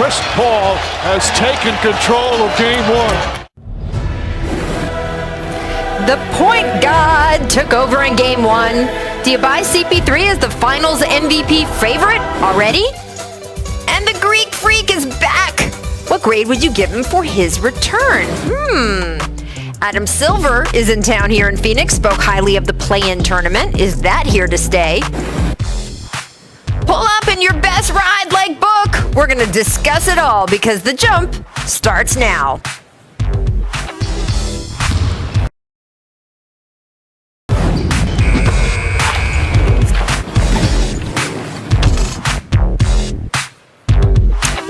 Chris Paul has taken control of Game 1. The point guard took over in Game 1. Do you buy CP3 as the Finals MVP favorite already? And the Greek Freak is back. What grade would you give him for his return? Adam Silver is in town here in Phoenix, spoke highly of the play-in tournament. Is that here to stay? Pull up in your best ride like book. We're going to discuss it all because The Jump starts now.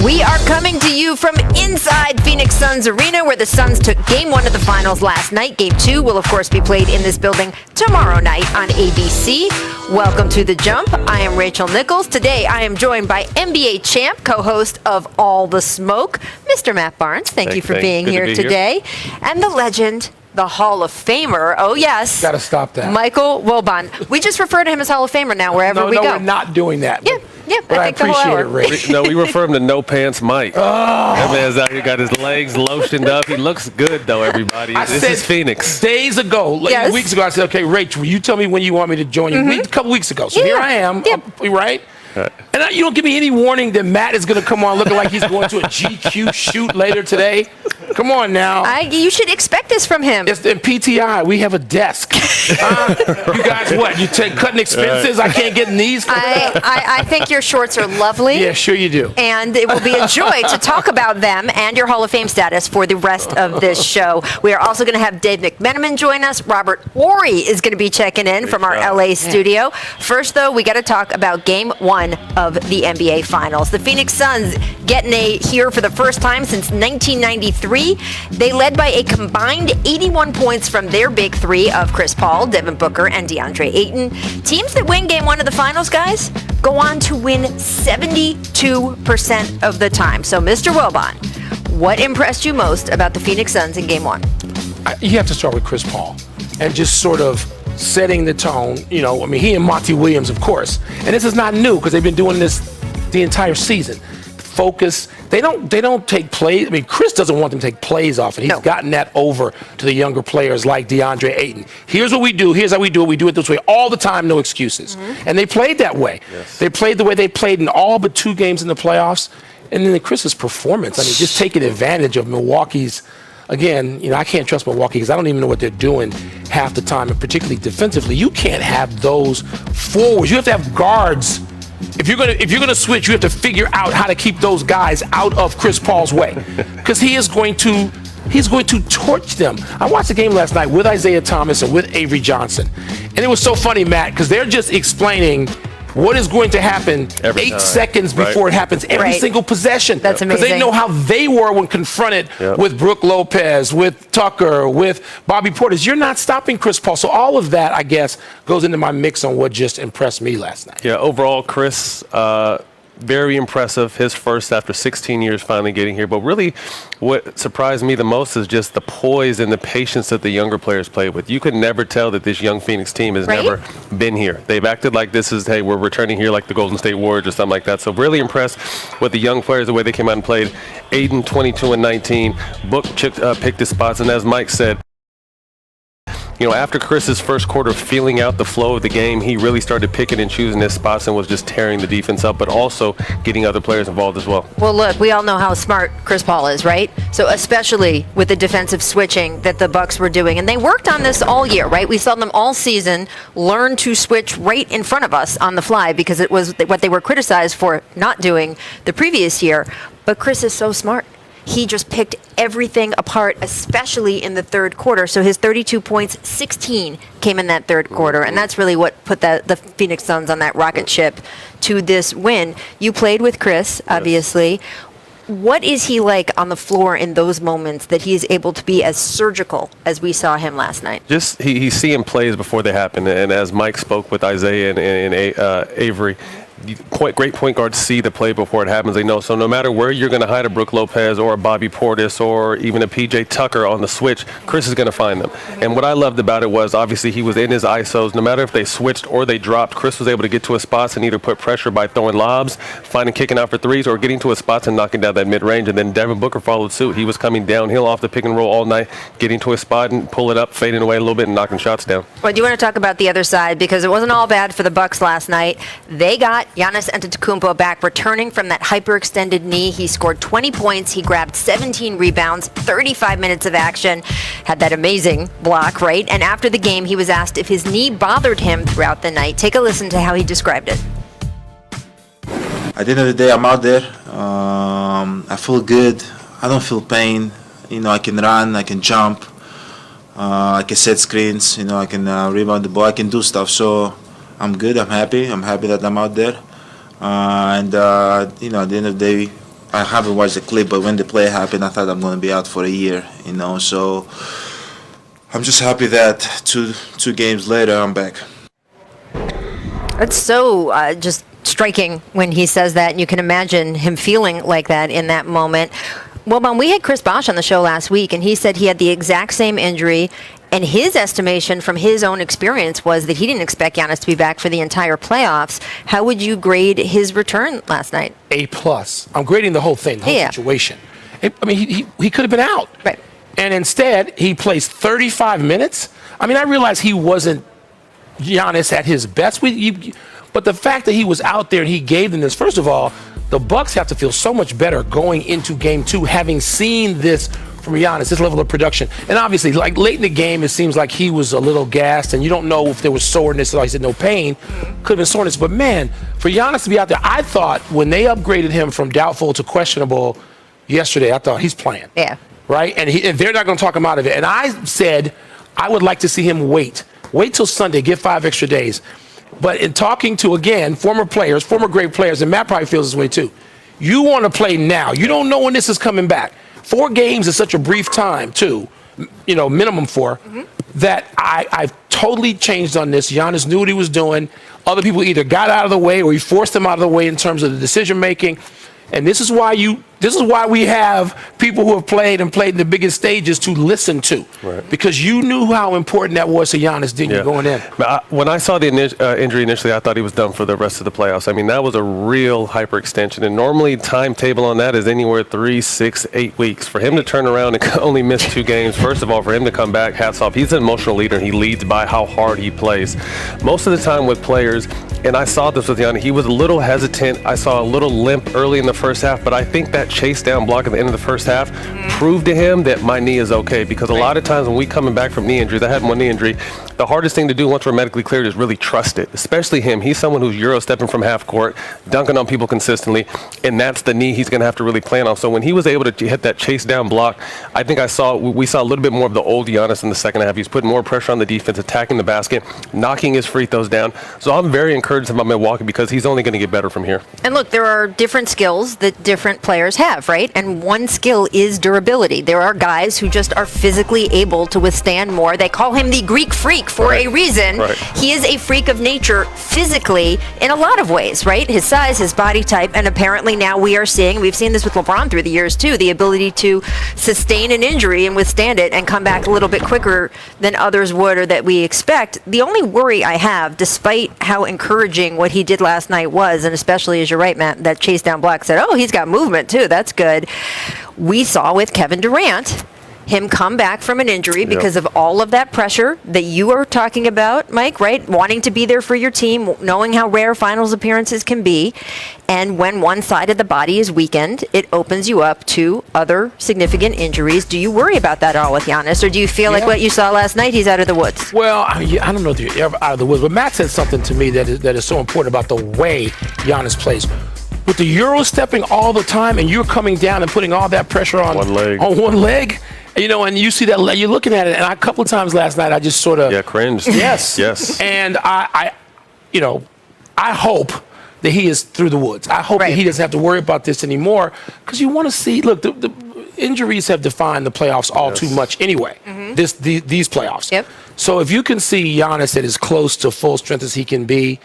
We are coming to you from inside Phoenix Suns Arena, where the Suns took Game 1 of the Finals last night. Game 2 will, of course, be played in this building tomorrow night on ABC. Welcome to The Jump. I am Rachel Nichols. Today, I am joined by NBA champ, co-host of All the Smoke, Mr. Matt Barnes. Thank you for being here today. And the legend, the Hall of Famer. Oh, yes. Got to stop that. Michael Wilbon. We just refer to him as Hall of Famer now, wherever we go. No, we're not doing that. Yeah, but I appreciate it, Rich. No, we refer him to No Pants Mike. That man's out here, got his legs lotioned up. He looks good, though, everybody. This is Phoenix. Days ago, weeks ago, I said, okay, Rach, will you tell me when you want me to join you? A couple weeks ago. So here I am, right? And you don't give me any warning that Matt is going to come on looking like he's going to a GQ shoot later today. Come on now. You should expect this from him. It's in PTI. We have a desk. You guys, what? You take cutting expenses? I can't get in these? I think your shorts are lovely. Yeah, sure you do. And it will be a joy to talk about them and your Hall of Fame status for the rest of this show. We are also going to have Dave McMenamin join us. Robert Horry is going to be checking in from our LA studio. First, though, we got to talk about Game 1 of the NBA Finals. The Phoenix Suns getting here for the first time since 1993. They led by a combined 81 points from their big three of Chris Paul, Devin Booker, and DeAndre Ayton. Teams that win Game 1 of the Finals, guys, go on to win 72% of the time. So, Mr. Wilbon, what impressed you most about the Phoenix Suns in Game 1? You have to start with Chris Paul and just sort of setting the tone. He and Monty Williams, of course. And this is not new because they've been doing this the entire season. Focus. They don't take plays. Chris doesn't want them to take plays off, and he's gotten that over to the younger players like DeAndre Ayton. Here's what we do. Here's how we do it. We do it this way all the time, no excuses. And they played that way. Yes. They played the way they played in all but 2 games in the playoffs. And then Chris's performance, just taking advantage of Milwaukee's. Again, I can't trust Milwaukee because I don't even know what they're doing half the time, and particularly defensively. You can't have those forwards. You have to have guards. If you're gonna switch, you have to figure out how to keep those guys out of Chris Paul's way, because he's going to torch them. I watched the game last night with Isaiah Thomas and with Avery Johnson, and it was so funny, Matt, because they're just explaining what is going to happen 8 seconds before it happens every single possession. That's amazing. Because they know how they were when confronted with Brook Lopez, with Tucker, with Bobby Portis. You're not stopping Chris Paul. So all of that, I guess, goes into my mix on what just impressed me last night. Yeah, overall, Chris, very impressive. His first after 16 years finally getting here. But really, what surprised me the most is just the poise and the patience that the younger players play with. You could never tell that this young Phoenix team has never been here. They've acted like this is, hey, we're returning here like the Golden State Warriors or something like that. So really impressed with the young players, the way they came out and played. Ayton, 22 and 19. Book picked his spots. And as Mike said, after Chris's first quarter feeling out the flow of the game, he really started picking and choosing his spots and was just tearing the defense up, but also getting other players involved as well. Well, look, we all know how smart Chris Paul is, right? So especially with the defensive switching that the Bucks were doing. And they worked on this all year, right? We saw them all season learn to switch right in front of us on the fly because it was what they were criticized for not doing the previous year. But Chris is so smart. He just picked everything apart, especially in the third quarter. So his 32 points, 16 came in that third quarter. And that's really what put the Phoenix Suns on that rocket ship to this win. You played with Chris, obviously. What is he like on the floor in those moments that he is able to be as surgical as we saw him last night? Just he's seeing plays before they happen. And as Mike spoke with Isaiah and Avery, great point guards see the play before it happens. They know. So no matter where you're going to hide a Brook Lopez or a Bobby Portis or even a PJ Tucker on the switch, Chris is going to find them. And what I loved about it was obviously he was in his ISOs. No matter if they switched or they dropped, Chris was able to get to his spots and either put pressure by throwing lobs, finding kicking out for threes, or getting to his spots and knocking down that mid-range. And then Devin Booker followed suit. He was coming downhill off the pick and roll all night, getting to his spot and pull it up, fading away a little bit and knocking shots down. Well, do you want to talk about the other side? Because it wasn't all bad for the Bucks last night. They got Giannis Antetokounmpo back, returning from that hyperextended knee. He scored 20 points. He grabbed 17 rebounds, 35 minutes of action, had that amazing block, right? And after the game, he was asked if his knee bothered him throughout the night. Take a listen to how he described it. At the end of the day, I'm out there. I feel good. I don't feel pain. I can run, I can jump, I can set screens, I can rebound the ball, I can do stuff. So I'm good, I'm happy. I'm happy that I'm out there. At the end of the day, I haven't watched the clip, but when the play happened, I thought I'm going to be out for a year, So I'm just happy that two games later, I'm back. It's so just striking when he says that, and you can imagine him feeling like that in that moment. Well, Bon, we had Chris Bosh on the show last week, and he said he had the exact same injury, and his estimation from his own experience was that he didn't expect Giannis to be back for the entire playoffs. How would you grade his return last night? A+. I'm grading the whole thing, the whole situation. I mean, he could have been out. Right. And instead, he plays 35 minutes. I mean, I realize he wasn't Giannis at his best. But the fact that he was out there and he gave them this, first of all, the Bucks have to feel so much better going into Game 2, having seen this from Giannis, this level of production. And obviously, like late in the game, it seems like he was a little gassed, and you don't know if there was soreness. Like I said, no pain. Could have been soreness. But man, for Giannis to be out there, I thought when they upgraded him from doubtful to questionable yesterday, I thought he's playing. Yeah. Right? And they're not going to talk him out of it. And I said I would like to see him wait till Sunday, get 5 extra days. But in talking to, again, former great players, and Matt probably feels this way too, you want to play now. You don't know when this is coming back. 4 games is such a brief time, too, minimum 4, that I've totally changed on this. Giannis knew what he was doing. Other people either got out of the way or he forced them out of the way in terms of the decision making. And this is why we have people who have played in the biggest stages to listen to. Right. Because you knew how important that was to Giannis, didn't you, going in? When I saw the injury initially, I thought he was done for the rest of the playoffs. I mean, that was a real hyperextension. And normally timetable on that is anywhere 3, 6, 8 weeks. For him to turn around and only miss 2 games, first of all, for him to come back, hats off. He's an emotional leader, and he leads by how hard he plays. Most of the time with players, and I saw this with Giannis, he was a little hesitant. I saw a little limp early in the first half, but I think that chase down block at the end of the first half proved to him that my knee is okay, because a lot of times when we coming back from knee injuries, I had one knee injury, the hardest thing to do once we're medically cleared is really trust it, especially him. He's someone who's Euro stepping from half court, dunking on people consistently, and that's the knee he's going to have to really plan on. So when he was able to hit that chase down block, I think we saw a little bit more of the old Giannis in the second half. He's putting more pressure on the defense, attacking the basket, knocking his free throws down. So I'm very encouraged about Milwaukee because he's only going to get better from here. And look, there are different skills that different players have, right? And one skill is durability. There are guys who just are physically able to withstand more. They call him the Greek freak for a reason. Right. He is a freak of nature physically in a lot of ways, right? His size, his body type, and apparently now we've seen this with LeBron through the years too, the ability to sustain an injury and withstand it and come back a little bit quicker than others would or that we expect. The only worry I have, despite how encouraging what he did last night was, and especially as you're right, Matt, that chase down block said, oh, he's got movement too. That's good. We saw with Kevin Durant him come back from an injury because of all of that pressure that you are talking about, Mike, right? Wanting to be there for your team, knowing how rare finals appearances can be. And when one side of the body is weakened, it opens you up to other significant injuries. Do you worry about that at all with Giannis? Or do you feel like what you saw last night, he's out of the woods? Well, I don't know if you're ever out of the woods, but Matt said something to me that is so important about the way Giannis plays. With the Euro stepping all the time and you're coming down and putting all that pressure on one leg, and you see that you're looking at it, and a couple of times last night I just sort of cringed. Yes. And I hope that he is through the woods. I hope that he doesn't have to worry about this anymore, because you want to see. Look, the injuries have defined the playoffs all too much anyway. These playoffs. Yep. So if you can see Giannis at as close to full strength as he can be,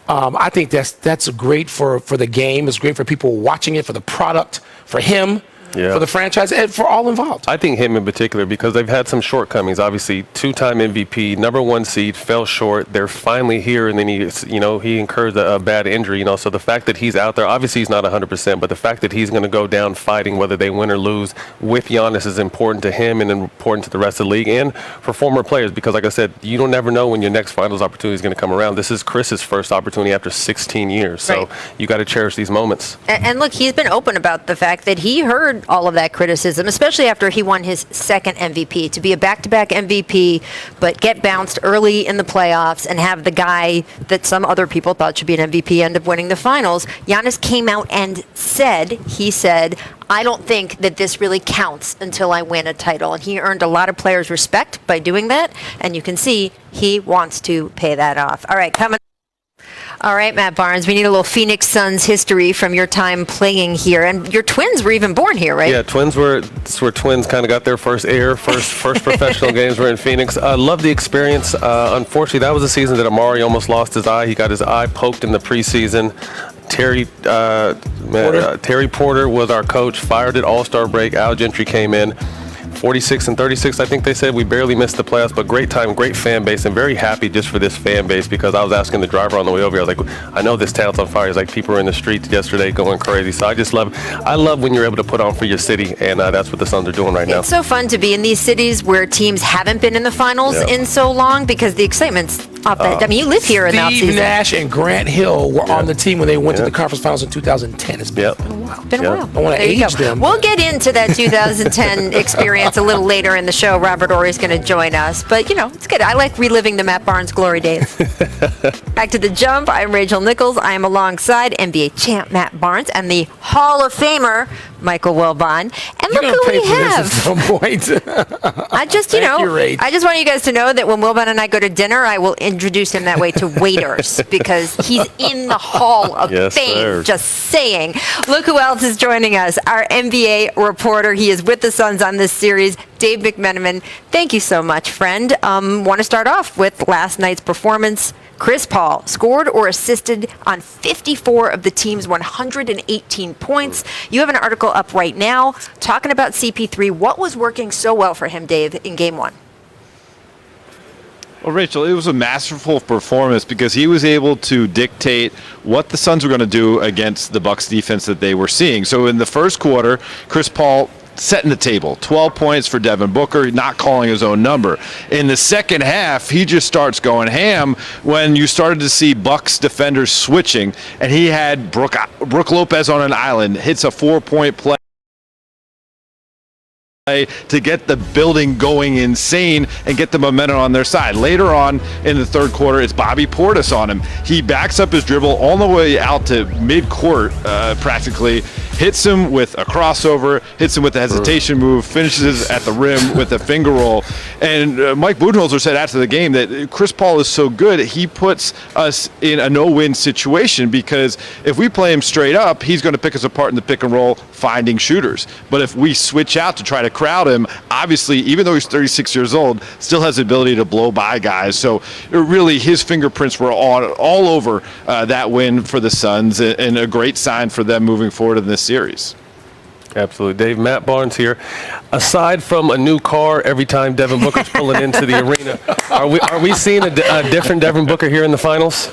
I think that's great for the game. It's great for people watching it, for the product, for him. Yeah. For the franchise and for all involved. I think him in particular because they've had some shortcomings. Obviously, two-time MVP, number one seed, fell short. They're finally here, and then he incurred a bad injury. So the fact that he's out there, obviously he's not 100%, but the fact that he's going to go down fighting whether they win or lose with Giannis is important to him and important to the rest of the league and for former players because, like I said, you don't never know when your next finals opportunity is going to come around. This is Chris's first opportunity after 16 years, so you got to cherish these moments. And look, he's been open about the fact that he heard all of that criticism, especially after he won his second MVP. To be a back-to-back MVP, but get bounced early in the playoffs and have the guy that some other people thought should be an MVP end up winning the finals. Giannis came out and said, I don't think that this really counts until I win a title. And he earned a lot of players' respect by doing that. And you can see he wants to pay that off. All right, coming. All right, Matt Barnes, we need a little Phoenix Suns history from your time playing here. And your twins were even born here, right? Yeah, twins were twins kind of got their first professional games were in Phoenix. Loved the experience. Unfortunately, that was a season that Amari almost lost his eye. He got his eye poked in the preseason. Terry Porter was our coach, fired at All-Star break. Al Gentry came in. 46-36, I think they said. We barely missed the playoffs, but great time, great fan base, and very happy just for this fan base because I was asking the driver on the way over here, I was like, I know this town's on fire. It's like people were in the streets yesterday going crazy. So I love when you're able to put on for your city, and that's what the Suns are doing right now. It's so fun to be in these cities where teams haven't been in the finals in so long because the excitement's up. I mean, you live here in the offseason. Steve Nash and Grant Hill were on the team when they went to the conference finals in 2010. It's been a while. Been a while. I want to age them. We'll get into that 2010 experience a little later in the show. Robert Ory's going to join us. But, it's good. I like reliving the Matt Barnes glory days. Back to the jump. I'm Rachel Nichols. I am alongside NBA champ Matt Barnes and the Hall of Famer Michael Wilbon. And look who we have. At some point. I just want you guys to know that when Wilbon and I go to dinner, I will introduce him that way to waiters because he's in the Hall of Fame. Sir. Just saying. Look who else is joining us. Our NBA reporter. He is with the Suns on this series. Dave McMenamin. Thank you so much, friend. Want to start off with last night's performance. Chris Paul scored or assisted on 54 of the team's 118 points. You have an article up right now talking about CP3. What was working so well for him, Dave, in Game 1? Well, Rachel, it was a masterful performance because he was able to dictate what the Suns were going to do against the Bucks defense that they were seeing. So in the first quarter, Chris Paul setting the table, 12 points for Devin Booker, not calling his own number. In the second half, he just starts going ham when you started to see Bucks defenders switching, and he had Brook Lopez on an island, hits a 4-point play to get the building going insane and get the momentum on their side. Later on in the third quarter, it's Bobby Portis on him. He backs up his dribble all the way out to mid-court practically, hits him with a crossover, hits him with a hesitation move, finishes at the rim with a finger roll. And Mike Budenholzer said after the game that Chris Paul is so good, he puts us in a no-win situation because if we play him straight up, he's going to pick us apart in the pick and roll, finding shooters. But if we switch out to try to crowd him, obviously, even though he's 36 years old, still has the ability to blow by guys. So really, his fingerprints were all over that win for the Suns, and a great sign for them moving forward in this series. Absolutely. Dave, Matt Barnes here. Aside from a new car every time Devin Booker's pulling into the arena, are we seeing a different Devin Booker here in the finals?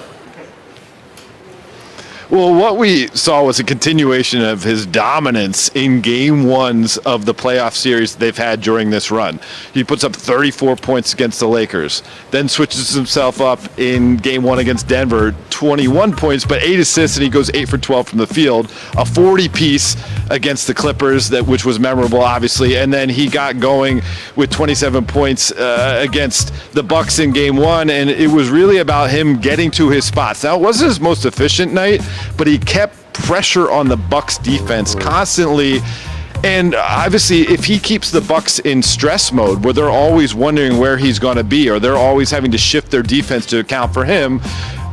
Well, what we saw was a continuation of his dominance in game ones of the playoff series they've had during this run. He puts up 34 points against the Lakers, then switches himself up in game one against Denver, 21 points, but 8 assists, and he goes 8 for 12 from the field, a 40-piece against the Clippers, which was memorable, obviously, and then he got going with 27 points against the Bucks in game one, and it was really about him getting to his spots. Now, it wasn't his most efficient night, but he kept pressure on the Bucks defense constantly. And obviously, if he keeps the Bucks in stress mode, where they're always wondering where he's going to be, or they're always having to shift their defense to account for him,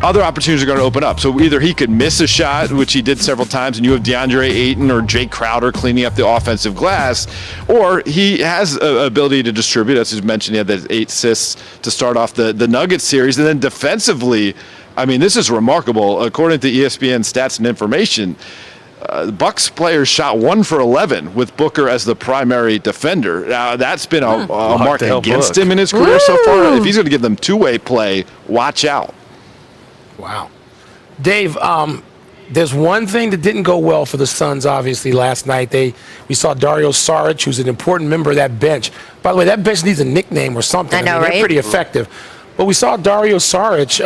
other opportunities are going to open up. So either he could miss a shot, which he did several times, and you have DeAndre Ayton or Jake Crowder cleaning up the offensive glass, or he has an ability to distribute. As you mentioned, he had that 8 assists to start off the Nuggets series. And then defensively, I mean, this is remarkable. According to ESPN Stats and Information, the Bucks players shot 1 for 11 with Booker as the primary defender. Now, that's been a mark against him in his career so far. If he's going to give them two-way play, watch out. Wow. Dave, there's one thing that didn't go well for the Suns, obviously, last night. We saw Dario Saric, who's an important member of that bench. By the way, that bench needs a nickname or something. I know, They're right? pretty effective. But we saw Dario Saric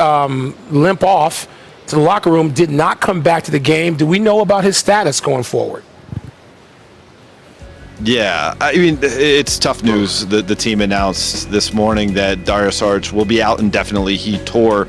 limp off to the locker room, did not come back to the game. Do we know about his status going forward? Yeah, I mean, it's tough news. The team announced this morning that Dario Saric will be out indefinitely. He tore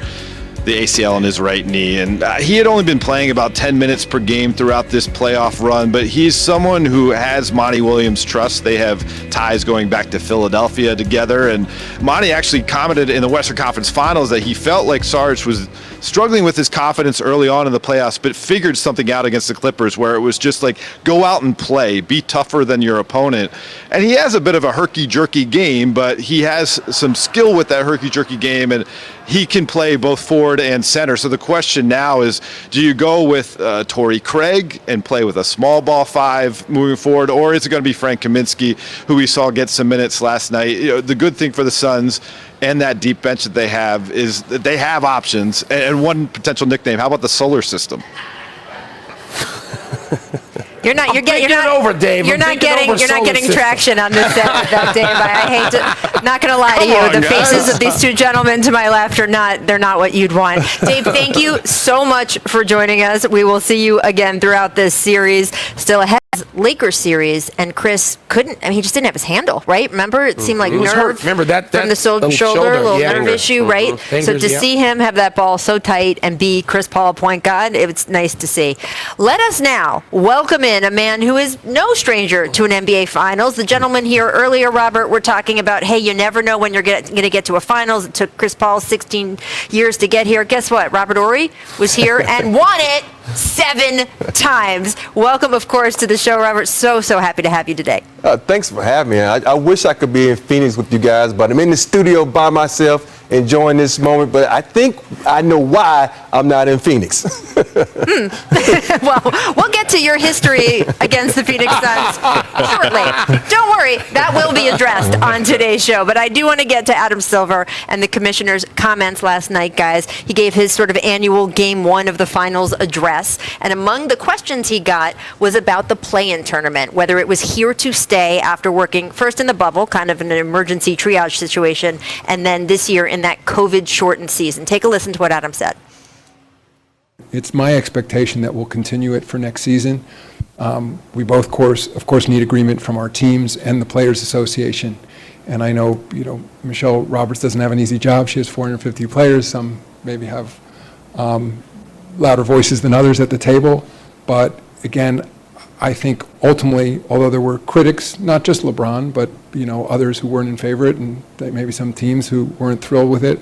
the ACL in his right knee, and he had only been playing about 10 minutes per game throughout this playoff run, but he's someone who has Monty Williams' trust. They have ties going back to Philadelphia together, and Monty actually commented in the Western Conference Finals that he felt like Saric was struggling with his confidence early on in the playoffs, but figured something out against the Clippers where it was just like, go out and play, be tougher than your opponent. And he has a bit of a herky-jerky game, but he has some skill with that herky-jerky game, and he can play both forward and center. So the question now is, do you go with Torrey Craig and play with a small ball 5 moving forward, or is it going to be Frank Kaminsky, who we saw get some minutes last night? You know, the good thing for the Suns and that deep bench that they have is that they have options. And one potential nickname, how about the solar system? You're not getting traction on this set with that, Dave. I hate to, not going to lie to you. The faces of these two gentlemen to my left they're not what you'd want. Dave, thank you so much for joining us. We will see you again throughout this series. Still ahead. Lakers series, and Chris he just didn't have his handle, right? Remember, it seemed like nerve. Remember that from the shoulder, little nerve issue, right? Fingers, so to see him have that ball so tight and be Chris Paul point guard, it's nice to see. Let us now welcome in a man who is no stranger to an NBA Finals. The gentleman here earlier, Robert, we're talking about, hey, you never know when you're going to get to a Finals. It took Chris Paul 16 years to get here. Guess what? Robert Horry was here and won it 7 times. Welcome, of course, to the show, Robert. So happy to have you today. Thanks for having me. I wish I could be in Phoenix with you guys, but I'm in the studio by myself enjoying this moment, but I think I know why I'm not in Phoenix. Well, we'll get to your history against the Phoenix Suns shortly. Don't worry, that will be addressed on today's show. But I do want to get to Adam Silver and the commissioner's comments last night, guys. He gave his sort of annual Game 1 of the Finals address, and among the questions he got was about the play-in tournament, whether it was here to stay after working first in the bubble, kind of an emergency triage situation, and then this year in that COVID-shortened season. Take a listen to what Adam said. It's my expectation that we'll continue it for next season. We both, of course, need agreement from our teams and the Players Association. And I know, Michelle Roberts doesn't have an easy job. She has 450 players. Some maybe have louder voices than others at the table. But again, I think ultimately, although there were critics, not just LeBron, but others who weren't in favor of it, and maybe some teams who weren't thrilled with it,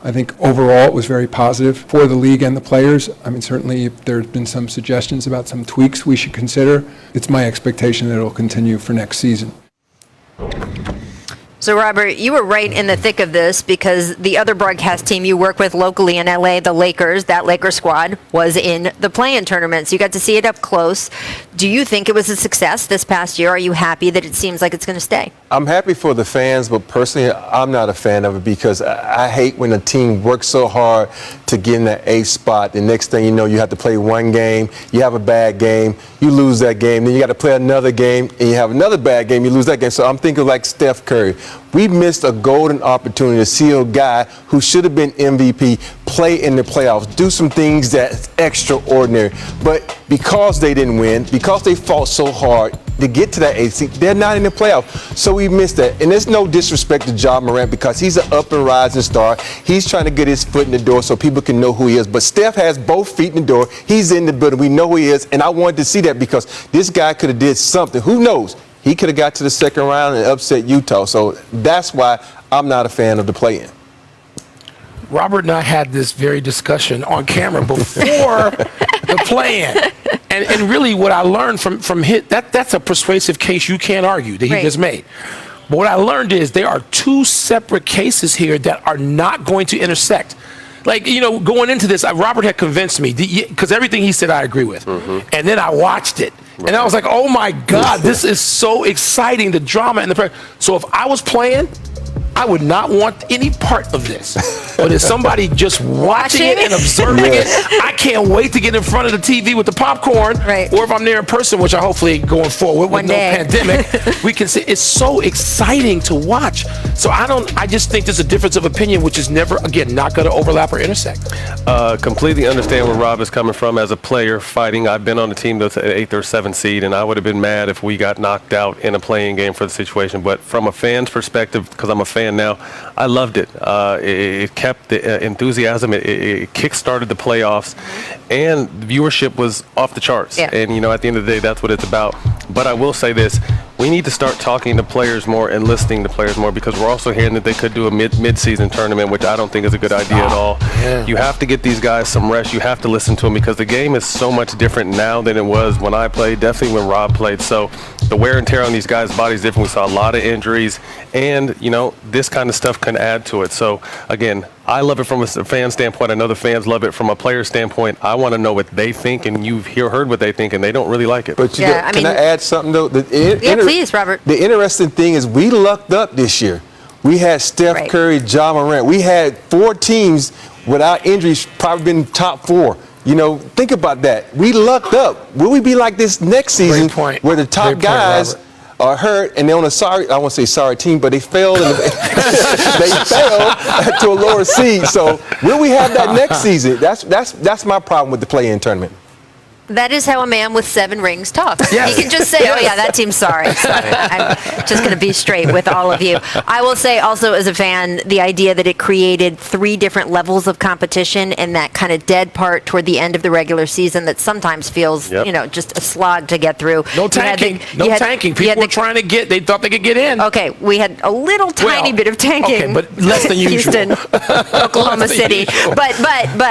I think overall it was very positive for the league and the players. I mean, certainly there's been some suggestions about some tweaks we should consider. It's my expectation that it'll continue for next season. So, Robert, you were right in the thick of this because the other broadcast team you work with locally in LA, the Lakers, that Lakers squad, was in the play-in tournament. So you got to see it up close. Do you think it was a success this past year? Are you happy that it seems like it's going to stay? I'm happy for the fans, but personally, I'm not a fan of it because I hate when a team works so hard to get in that A spot. The next thing you know, you have to play one game, you have a bad game, you lose that game, then you got to play another game, and you have another bad game, you lose that game. So I'm thinking like Steph Curry. We missed a golden opportunity to see a guy who should have been MVP play in the playoffs, do some things that's extraordinary. But because they didn't win, because they fought so hard to get to that 8th seed, they're not in the playoff. So we missed that. And there's no disrespect to Ja Morant because he's an up and rising star. He's trying to get his foot in the door so people can know who he is. But Steph has both feet in the door. He's in the building. We know who he is. And I wanted to see that because this guy could have did something. Who knows? He could have got to the second round and upset Utah. So that's why I'm not a fan of the play-in. Robert and I had this very discussion on camera before the play-in. And really what I learned from his, that's a persuasive case you can't argue that he just made. But what I learned is there are two separate cases here that are not going to intersect. Like, going into this, Robert had convinced me because everything he said I agree with. And then I watched it. And I was like, oh my God, this is so exciting, the drama and the pressure. So if I was playing, I would not want any part of this. But as somebody just watching it and observing it, I can't wait to get in front of the TV with the popcorn. Right. Or if I'm there in person, which I hopefully going forward with no pandemic, we can see it's so exciting to watch. So I just think there's a difference of opinion, which is never, again, not going to overlap or intersect. Completely understand where Rob is coming from as a player fighting. I've been on a team that's an 8th or 7th seed, and I would have been mad if we got knocked out in a playing game for the situation. But from a fan's perspective, because I'm a fan now, I loved it. It kept the enthusiasm. It kick-started the playoffs, and viewership was off the charts. Yeah. And, at the end of the day, that's what it's about. But I will say this. We need to start talking to players more and listening to players more, because we're also hearing that they could do a mid-season tournament, which I don't think is a good idea at all. Yeah. You have to get these guys some rest. You have to listen to them, because the game is so much different now than it was when I played, definitely when Rob played. So the wear and tear on these guys' bodies is different. We saw a lot of injuries, and, this kind of stuff can add to it. So, again, I love it from a fan standpoint. I know the fans love it from a player standpoint. I want to know what they think, and you've heard what they think, and they don't really like it. But can I add something, though? Please, Robert. The interesting thing is we lucked up this year. We had Steph Curry, Ja Morant. We had 4 teams without injuries, probably been top 4. Think about that. We lucked up. Will we be like this next season where the top guys are hurt and they're on I won't say sorry team, but they failed they failed to a lower seed. So will we have that next season? That's my problem with the play-in tournament. That is how a man with 7 rings talks. Yes. He can just say, oh, yeah, that team's sorry. I'm just going to be straight with all of you. I will say also as a fan, the idea that it created 3 different levels of competition and that kind of dead part toward the end of the regular season that sometimes feels, just a slog to get through. No tanking. Tanking. People were trying to they thought they could get in. Okay, we had a little tiny bit of tanking. Okay, but less than usual. Houston, Oklahoma City. But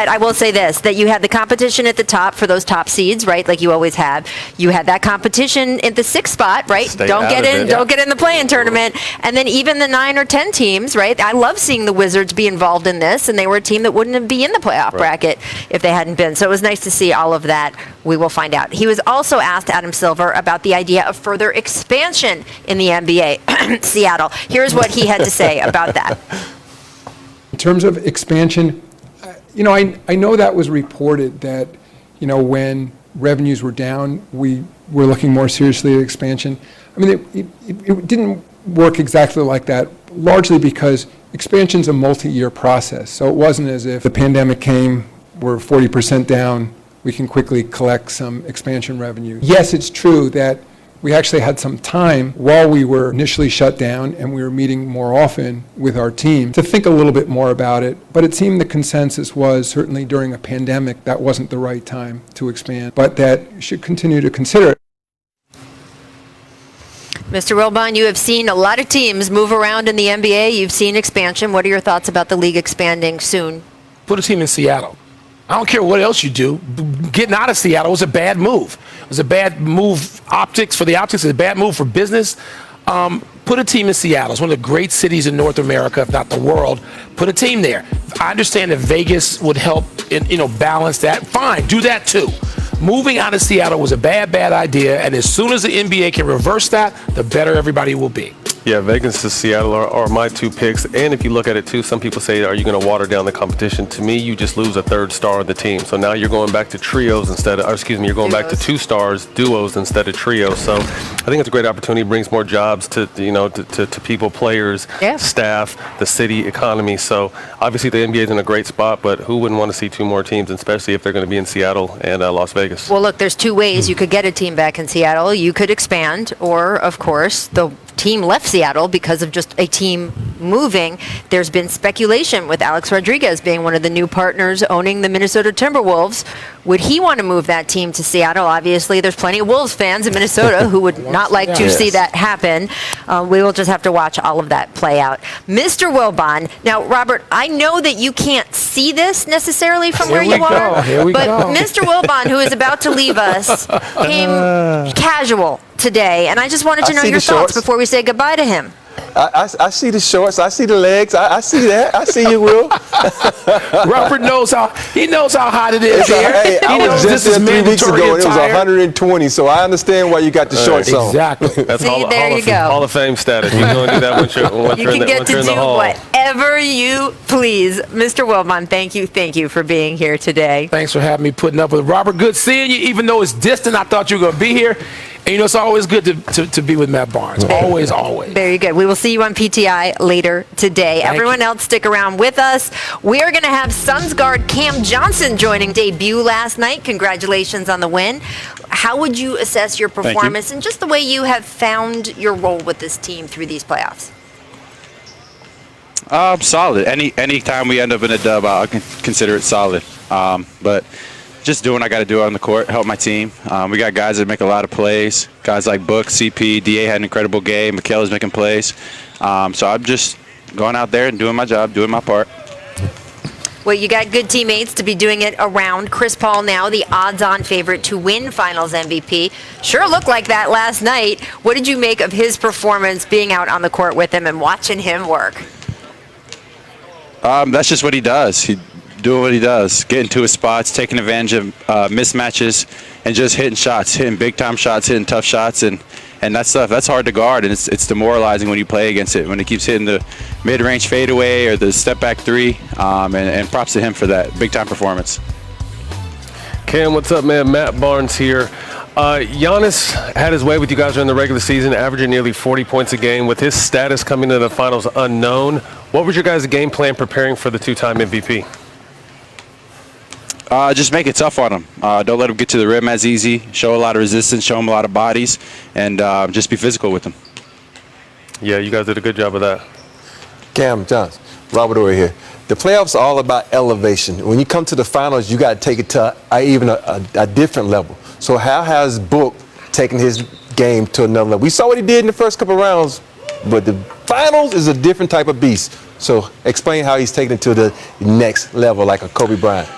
I will say this, that you had the competition at the top for those top seeds, right? Like you always have. You had that competition at the 6th spot, right? Don't get in the play-in tournament. And then even the 9 or 10 teams, right? I love seeing the Wizards be involved in this, and they were a team that wouldn't be in the playoff bracket if they hadn't been. So it was nice to see all of that. We will find out. He was also asked, Adam Silver, about the idea of further expansion in the NBA. Seattle. Here's what he had to say about that. In terms of expansion, I know that was reported that, when revenues were down, we were looking more seriously at expansion. I mean, it didn't work exactly like that, largely because expansion's a multi-year process. So it wasn't as if the pandemic came, we're 40% down, we can quickly collect some expansion revenue. Yes, it's true that we actually had some time while we were initially shut down and we were meeting more often with our team to think a little bit more about it. But it seemed the consensus was, certainly during a pandemic, that wasn't the right time to expand, but that you should continue to consider it. Mr. Wilbon, you have seen a lot of teams move around in the NBA. You've seen expansion. What are your thoughts about the league expanding soon? Put a team in Seattle. I don't care what else you do. Getting out of Seattle was a bad move. It was a bad move for the optics. It was a bad move for business. Put a team in Seattle. It's one of the great cities in North America, if not the world. Put a team there. I understand that Vegas would help, balance that. Fine, do that too. Moving out of Seattle was a bad idea, and as soon as the NBA can reverse that, the better everybody will be. Yeah, Vegas to Seattle are my 2 picks. And if you look at it, too, some people say, are you going to water down the competition? To me, you just lose a 3rd star of the team. So now you're going back to trios you're going back to 2 stars, duos instead of trios. So I think it's a great opportunity. It brings more jobs to people, players, staff, the city, economy. So obviously the NBA is in a great spot, but who wouldn't want to see 2 more teams, especially if they're going to be in Seattle and Las Vegas? Well, look, there's 2 ways you could get a team back in Seattle. You could expand, or, of course, the team left Seattle because of just a team moving. There's been speculation with Alex Rodriguez being one of the new partners owning the Minnesota Timberwolves. Would he want to move that team to Seattle? Obviously, there's plenty of Wolves fans in Minnesota who would not like to see that happen. We will just have to watch all of that play out. Mr. Wilbon, now, Robert, I know that you can't see this necessarily from where you are, but Mr. Wilbon, who is about to leave us, came casual today, and I just wanted to know your thoughts before we say goodbye to him. I see the shorts. I see the legs. I see that. I see you, Will. Robert knows how hot it is here. Hey, I was just there 3 weeks ago, and it was 120, so I understand why you got the shorts on. Exactly. That's See, there you go. Hall of Fame status. You can go and do that once you're You in can get to the do hall. whatever you please. Mr. Wilbon, thank you for being here today. Thanks for having me putting up with it. Robert, good seeing you. Even though it's distant, I thought you were going to be here. And, it's always good to be with Matt Barnes. Always, always. Very good. We will see you on PTI later today. Everyone else, stick around with us. We are going to have Suns guard Cam Johnson joining debut last night. Congratulations on the win. How would you assess your performance and just the way you have found your role with this team through these playoffs? Solid. Anytime we end up in a dub, I can consider it solid. But just doing what I got to do on the court, help my team. We got guys that make a lot of plays. Guys like Book, CP, DA had an incredible game. Mikhail's making plays. So I'm just going out there and doing my job, doing my part. Well, you got good teammates to be doing it around. Chris Paul now the odds-on favorite to win Finals MVP. Sure looked like that last night. What did you make of his performance being out on the court with him and watching him work? That's just what he does. He doing what he does, getting to his spots, taking advantage of mismatches, and just hitting shots, hitting big-time shots, hitting tough shots, and that stuff, that's hard to guard, and it's demoralizing when you play against it, when he keeps hitting the mid-range fadeaway or the step-back three, and props to him for that big-time performance. Cam, what's up, man? Matt Barnes here. Giannis had his way with you guys during the regular season, averaging nearly 40 points a game. With his status coming to the finals unknown, what was your guys' game plan preparing for the two-time MVP? Just make it tough on him. Don't let him get to the rim as easy. Show a lot of resistance, show him a lot of bodies, and just be physical with him. Yeah, you guys did a good job of that. Cam Johnson, Robert over here. The playoffs are all about elevation. When you come to the finals, you got to take it to even a different level. So how has Book taken his game to another level? We saw what he did in the first couple of rounds, but the finals is a different type of beast. So explain how he's taken it to the next level, like a Kobe Bryant.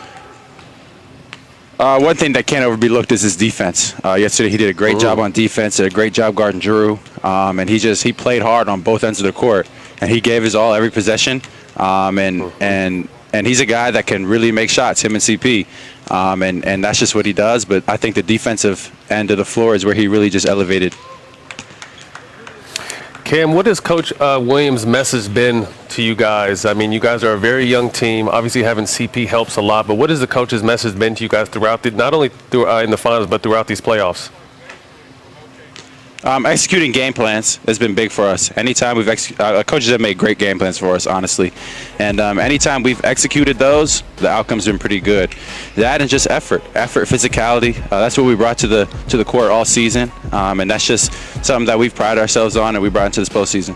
One thing that can't overbe looked is his defense. Yesterday he did a great job on defense, did a great job guarding Drew, and he played hard on both ends of the court, and he gave his all every possession. And he's a guy that can really make shots, him and CP, and that's just what he does. But I think the defensive end of the floor is where he really just elevated. Cam, what has Coach Williams' message been to you guys? I mean, you guys are a very young team. Obviously, having CP helps a lot. But what has the coach's message been to you guys throughout not only in the finals, but throughout these playoffs? Executing game plans has been big for us. Anytime we've coaches have made great game plans for us, honestly, and anytime we've executed those, the outcome's been pretty good. That and just effort, physicality. That's what we brought to the court all season, and that's just something that we've prided ourselves on, and we brought into this postseason.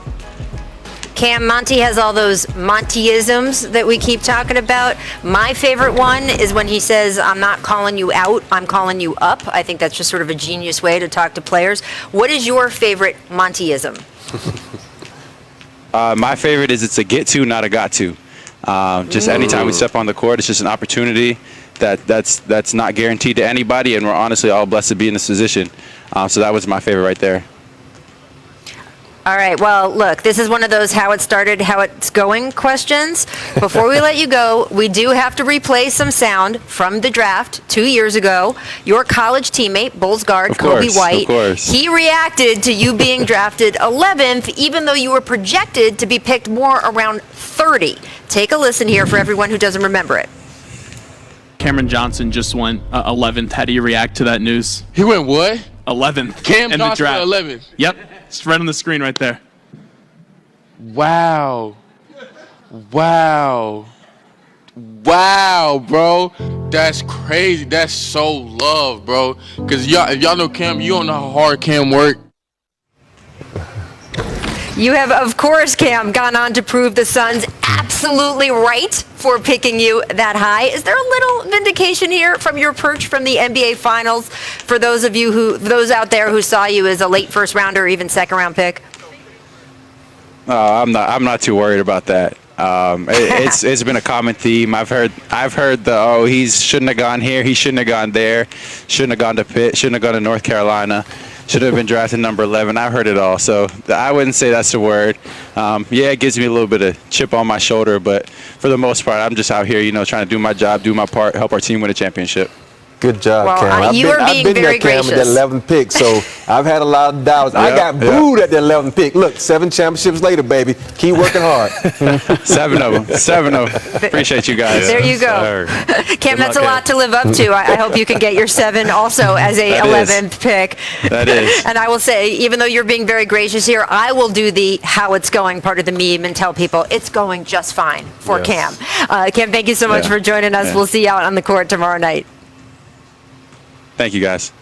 Cam, Monty has all those Montyisms that we keep talking about. My favorite one is when he says, I'm not calling you out, I'm calling you up. I think that's just sort of a genius way to talk to players. What is your favorite Montyism? My favorite is it's a get to, not a got to. Just anytime we step on the court, it's just an opportunity that's not guaranteed to anybody, and we're honestly all blessed to be in this position. So that was my favorite right there. All right, well, look, this is one of those how it started, how it's going questions. Before we let you go, we do have to replay some sound from the draft 2 years ago. Your college teammate, Bulls guard Kobe White, he reacted to you being drafted 11th, even though you were projected to be picked more around 30. Take a listen here for everyone who doesn't remember it. Cameron Johnson just went 11th. How do you react to that news? He went what? 11th. Cam in Johnson the draft. 11th. Yep. It's right on the screen right there. Wow, bro. That's crazy. That's so love, bro. Because if y'all know Cam, you don't know how hard Cam worked. You have, of course, Cam, gone on to prove the Suns absolutely right for picking you that high. Is there a little vindication here from your perch from the NBA Finals for those out there who saw you as a late first rounder or even second round pick? I'm not too worried about that. It's been a common theme. I've heard he shouldn't have gone here, he shouldn't have gone there, shouldn't have gone to Pitt, shouldn't have gone to North Carolina. should have been drafted number 11. I've heard it all, so I wouldn't say that's the word. Yeah, it gives me a little bit of chip on my shoulder, but for the most part, I'm just out here, trying to do my job, do my part, help our team win a championship. Good job, Well, Cam. you are being I've been very there, Cam, gracious. at that 11th pick, so I've had a lot of doubts. I got booed at that 11th pick. Look, 7 championships later, baby. Keep working hard. 7 of them. 7 of them. Appreciate you guys. There you go. Cam, that's a lot to live up to. I hope you can get your 7 also as a That 11th pick. That is. And I will say, even though you're being very gracious here, I will do the how it's going part of the meme and tell people it's going just fine for Cam. Cam, thank you so much for joining us. We'll see you out on the court tomorrow night. Thank you, guys.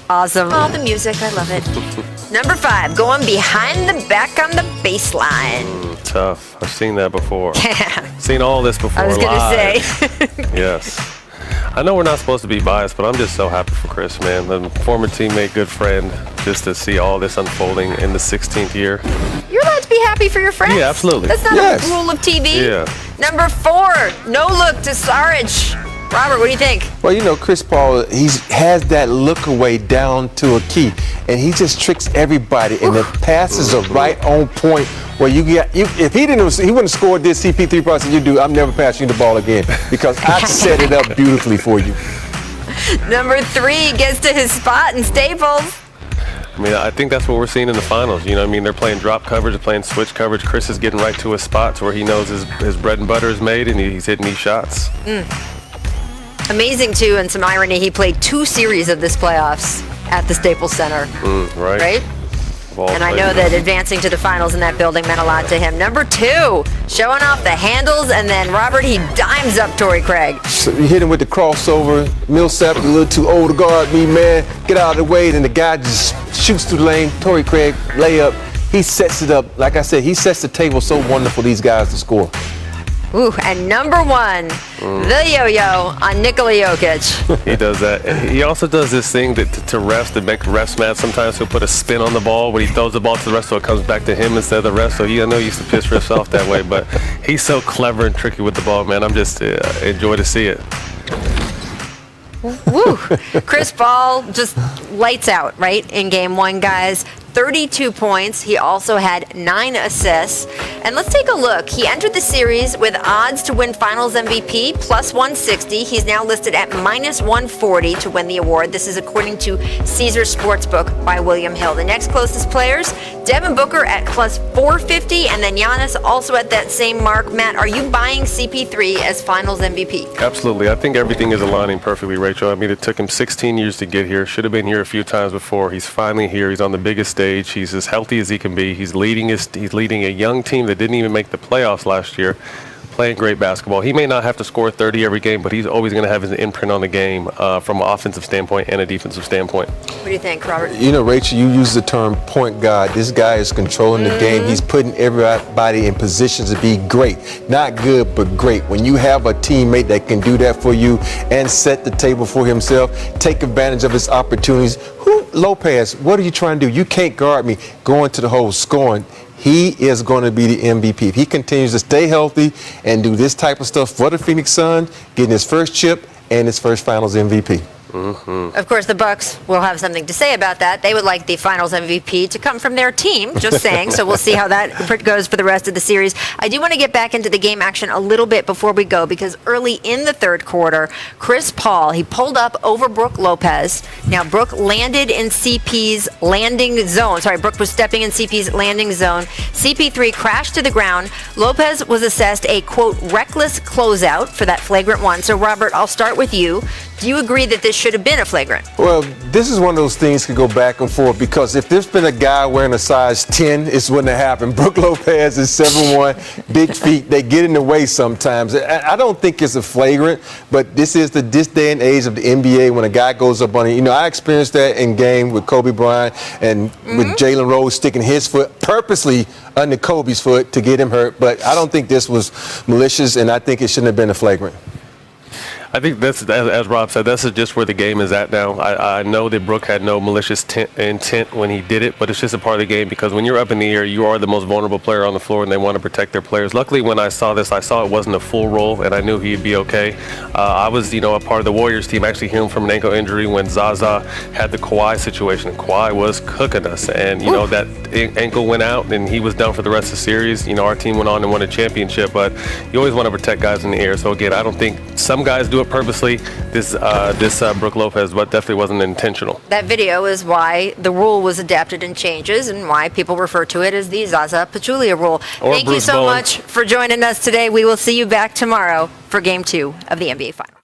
Awesome. All the music, I love it. Number 5, going behind the back on the baseline. Tough. I've seen that before. Seen all this before. I was going to say. Yes. I know we're not supposed to be biased, but I'm just so happy for Chris, man. The former teammate, good friend, just to see all this unfolding in the 16th year. You're allowed to be happy for your friends. Yeah, absolutely. That's not a rule of TV. Yeah. Number 4, no look to Saric. Robert, what do you think? Well, Chris Paul, he has that look away down to a key, and he just tricks everybody, and the passes are right on point. Where if he wouldn't have scored this CP3 process you do, I'm never passing you the ball again because I set it up beautifully for you. Number 3 gets to his spot in Staples. I mean, I think that's what we're seeing in the finals. They're playing drop coverage, they're playing switch coverage. Chris is getting right to his spots where he knows his bread and butter is made, and he's hitting these shots. Amazing, too, and some irony, he played 2 series of this playoffs at the Staples Center. Right? And I know that advancing to the finals in that building meant a lot to him. Number 2, showing off the handles, and then Robert, he dimes up Torrey Craig. So you hit him with the crossover. Millsap a little too old to guard me, man. Get out of the way, and the guy just shoots through the lane. Torrey Craig, layup. He sets it up. Like I said, he sets the table so wonderful these guys to score. Ooh, and number 1, the yo-yo on Nikola Jokic. He does that. And he also does this thing to refs, to make refs mad. Sometimes he'll put a spin on the ball when he throws the ball to the ref so it comes back to him instead of the ref. So I know he used to piss refs off that way, but he's so clever and tricky with the ball, man. I'm just enjoy to see it. Woo! Chris Paul just lights out, right, in game 1, guys. 32 points. He also had 9 assists. And let's take a look. He entered the series with odds to win Finals MVP plus 160. He's now listed at minus 140 to win the award. This is according to Caesar Sportsbook by William Hill. The next closest players, Devin Booker at plus 450, and then Giannis also at that same mark. Matt, are you buying CP3 as Finals MVP? Absolutely. I think everything is aligning perfectly, Rachel. I mean, it took him 16 years to get here. Should have been here a few times before. He's finally here. He's on the biggest stage. He's as healthy as he can be. He's leading a young team that didn't even make the playoffs last year, playing great basketball. He may not have to score 30 every game, but he's always going to have his imprint on the game from an offensive standpoint and a defensive standpoint. What do you think, Robert? Rachel, you use the term point guard. This guy is controlling the game. He's putting everybody in positions to be great. Not good, but great. When you have a teammate that can do that for you and set the table for himself, take advantage of his opportunities. Lopez, what are you trying to do? You can't guard me. Going to the hole, scoring. He is going to be the MVP. If he continues to stay healthy and do this type of stuff for the Phoenix Suns, getting his first chip and his first Finals MVP. Of course, the Bucks will have something to say about that. They would like the Finals MVP to come from their team, just saying. So we'll see how that goes for the rest of the series. I do want to get back into the game action a little bit before we go, because early in the third quarter, Chris Paul, he pulled up over Brook Lopez. Now, Brook landed in CP's landing zone. Sorry, Brook was stepping in CP's landing zone. CP3 crashed to the ground. Lopez was assessed a, quote, reckless closeout for that flagrant one. So, Robert, I'll start with you. Do you agree that this should have been a flagrant? Well, this is one of those things that go back and forth, because if there's been a guy wearing a size 10, it wouldn't have happened. Brook Lopez is 7'1", big feet. They get in the way sometimes. I don't think it's a flagrant, but this day and age of the NBA when a guy goes up on it. I experienced that in game with Kobe Bryant and with Jalen Rose sticking his foot purposely under Kobe's foot to get him hurt. But I don't think this was malicious, and I think it shouldn't have been a flagrant. I think this, as Rob said, this is just where the game is at now. I know that Brooke had no malicious intent when he did it, but it's just a part of the game because when you're up in the air, you are the most vulnerable player on the floor, and they want to protect their players. Luckily, when I saw this, I saw it wasn't a full roll, and I knew he'd be okay. I was, a part of the Warriors team, actually healing from an ankle injury when Zaza had the Kawhi situation. Kawhi was cooking us, and that ankle went out, and he was done for the rest of the series. Our team went on and won a championship, but you always want to protect guys in the air. So again, I don't think some guys do it purposely. This Brooke Lopez, but definitely wasn't intentional. That video is why the rule was adapted and changes, and why people refer to it as the Zaza Pachulia rule. Or Thank you Bruce so Bowen. much for joining us today. We will see you back tomorrow for Game 2 of the NBA Finals.